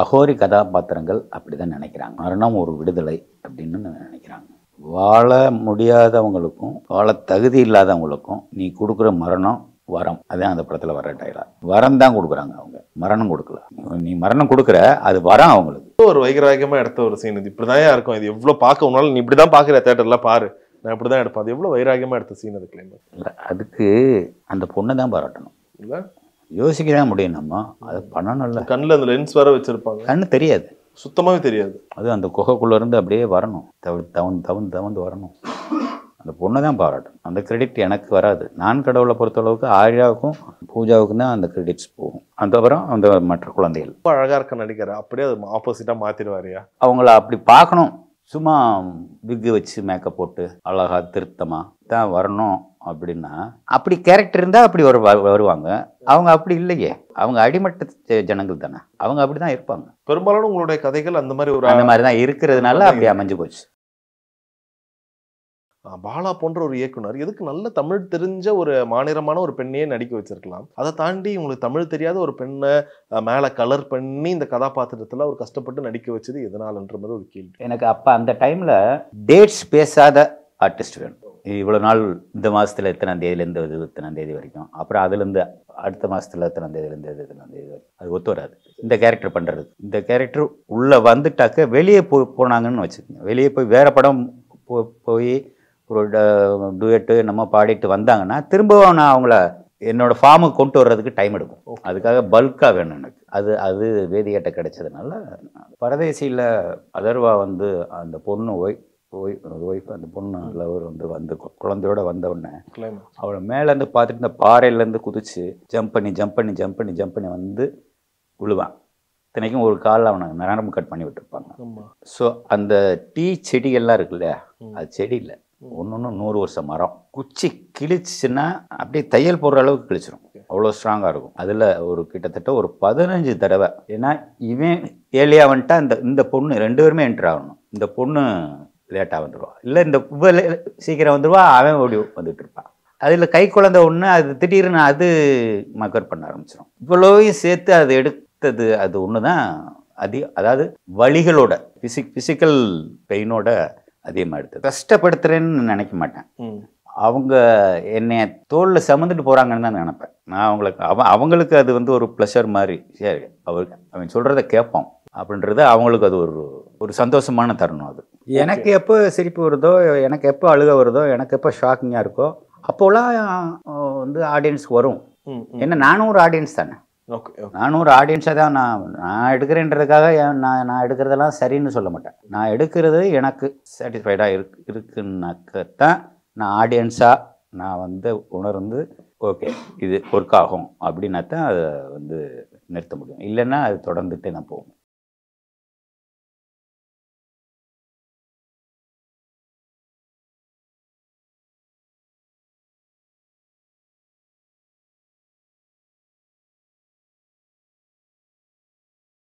அகோரி கதாபாத்திரங்கள் அப்படி தான் நினைக்கிறாங்க. மரணம் ஒரு விடுதலை அப்படின்னு நினைக்கிறாங்க. வாழ முடியாதவங்களுக்கும் வாழ தகுதி இல்லாதவங்களுக்கும் நீ கொடுக்குற மரணம் வரம். அதான் அந்த படத்தில் வர டைலாக். வரம் தான் கொடுக்குறாங்க, அவங்க மரணம் கொடுக்கல. நீ மரணம் கொடுக்குற, அது வரம் அவங்களுக்கு. ஒரு வைராகியமா எடுத்த ஒரு சீன் இது. இப்படிதான் இருக்கும், இது எவ்வளவு பார்க்க உன்னால நீ இப்படிதான் பாக்குற தேட்டர்ல பாரு, நான் இப்படிதான் எடுப்பேன். அது எவ்வளவு வைராகியமா எடுத்த சீன் அது. கிளைமேக்ஸ் இல்லை, அதுக்கு அந்த பொண்ணை தான் பாராட்டணும். இல்ல யோசிக்க தான் முடியும். நம்ம அதை பண்ணணும். இல்லை, கண்ணில் அந்த லென்ஸ் வேற வச்சிருப்பாங்க, கண்ணு தெரியாது, சுத்தமாவே தெரியாது. அது அந்த குகைக்குள்ள இருந்து அப்படியே வரணும், தவந்து வரணும். அந்த பொண்ணை தான் பாராட்டணும். அந்த கிரெடிட் எனக்கு வராது. நான் கடவுளை பொறுத்தளவுக்கு ஆர்யாவுக்கும் பூஜாவுக்கும் தான் அந்த கிரெடிட்ஸ் போகும். அதுக்கப்புறம் அந்த மற்ற குழந்தைகள். ரொம்ப அழகா இருக்க நடிக்கிற அப்படியே அது ஆப்போசிட்டா மாத்திடுவாரியா? அவங்கள அப்படி பார்க்கணும். சும்மா விக்கு வச்சு மேக்கப் போட்டு அழகா திருத்தமா தான் வரணும் அப்படின்னா, அப்படி கேரக்டர் இருந்தால் அப்படி வருவாங்க. அவங்க அப்படி இல்லையே, அவங்க அடிமட்ட ஜனங்கள் தானே, அவங்க அப்படி தான் இருப்பாங்க. பெரும்பாலான உங்களுடைய கதைகள் அந்த மாதிரி அந்த மாதிரி தான் இருக்கிறதுனால அப்படி அமைஞ்சு போச்சு. பாலா போன்ற ஒரு இயக்குனர் எதுக்கு நல்ல தமிழ் தெரிஞ்ச ஒரு மாநிலமான ஒரு பெண்ணையே நடிக்க வச்சிருக்கலாம். அதை தாண்டி உங்களுக்கு தமிழ் தெரியாத ஒரு பெண்ணை மேல கலர் பண்ணி இந்த கதாபாத்திரத்துல அவர் கஷ்டப்பட்டு நடிக்க வச்சது எதனாலன்ற மாதிரி ஒரு கேள்வி எனக்கு. அப்ப அந்த டைம்ல டேட்ஸ் பேசாத ஆர்டிஸ்ட் வேணும். இவ்வளவு நாள் இந்த மாசத்துல எத்தனாம் தேதியிலேருந்து இத்தனாம் தேதி வரைக்கும், அப்புறம் அதுலேருந்து அடுத்த மாசத்துல எத்தனாம் தேதியிலேருந்து எத்தனாம் தேதி வரைக்கும், அது ஒத்து வராது இந்த கேரக்டர் பண்றது. இந்த கேரக்டர் உள்ள வந்துட்டாக்க வெளியே போனாங்கன்னு வச்சுக்கோங்க. வெளியே போய் வேற படம் போய் ஒரு டூயட்டு நம்ம பாடிட்டு வந்தாங்கன்னா திரும்பவும் நான் அவங்கள என்னோட ஃபார்முக்கு கொண்டு வர்றதுக்கு டைம் எடுக்கும். அதுக்காக பல்காக வேணும் எனக்கு. அது வேதியேட்ட கிடைச்சதுனால. பரதேசியில் அதர்வா வந்து அந்த பொண்ணு ஒய்ஃப் அந்த பொண்ணு லவர் வந்து குழந்தையோட வந்த உடனே அவளை மேலேருந்து பார்த்துட்டு இந்த பாறையிலேருந்து குதிச்சு ஜம்ப் பண்ணி வந்து விழுவான். இத்தனைக்கும் ஒரு காலில் அவனை நரம்பு கட் பண்ணி விட்டுருப்பாங்க. ஸோ அந்த டீ செடிகள்லாம் இருக்கு இல்லையா, அது செடி இல்லை, ஒன்று 100 வருஷம் மரம். குச்சி கிழிச்சுன்னா அப்படியே தையல் போடுற அளவுக்கு கிழிச்சிடும், அவ்வளோ ஸ்ட்ராங்காக இருக்கும். அதில் கிட்டத்தட்ட ஒரு 15 தடவை. ஏன்னா இவன் ஏலியா வந்துட்டா இந்த பொண்ணு 2 பேருமே என்ட்ரு ஆகணும். இந்த பொண்ணு லேட்டாக வந்துடுவா, இல்லை இந்த சீக்கிரம் வந்துடுவா, அவன் ஓடி வந்துட்டு இருப்பான். அதில் கை குழந்தை ஒன்று, அது திடீர்னு அது மக்கர் பண்ண ஆரம்பிச்சிடும். இவ்வளோவையும் சேர்த்து அது எடுத்தது அது ஒன்று தான். அதாவது வலிகளோட ஃபிசிக்கல் பெயினோட அதிகமாக எடுத்தது. கஷ்டப்படுத்துறேன்னு நினைக்க மாட்டேன். அவங்க என்னைய தோளில் சுமந்துட்டு போகிறாங்கன்னு தான் நினைப்பேன். நான் அவங்களுக்கு அது ஒரு ப்ளஷர் மாதிரி. சரி, அவன் சொல்கிறத கேட்போம் அப்படின்றது அவங்களுக்கு அது ஒரு சந்தோஷமான தருணம். அது எனக்கு எப்போ சிரிப்பு வருதோ, எனக்கு எப்போ அழுக வருதோ, எனக்கு எப்போ ஷாக்கிங்காக இருக்கோ அப்போலாம் ஆடியன்ஸ்க்கு வரும். ஏன்னா நானும் ஒரு ஆடியன்ஸ் தானே. நானும் ஒரு ஆடியன்ஸாக தான் நான் எடுக்கிறேன்றதுக்காக நான் எடுக்கிறதெல்லாம் சரின்னு சொல்ல மாட்டேன். நான் எடுக்கிறது எனக்கு சாட்டிஸ்ஃபைடாக இருக்குன்னாக்கத்தான் நான் ஆடியன்ஸாக நான் உணர்ந்து ஓகே இது ஒர்க் ஆகும் அப்படின்னா தான் அதை நிறுத்த முடியும். இல்லைன்னா அது தொடர்ந்துட்டே நான் போவேன்.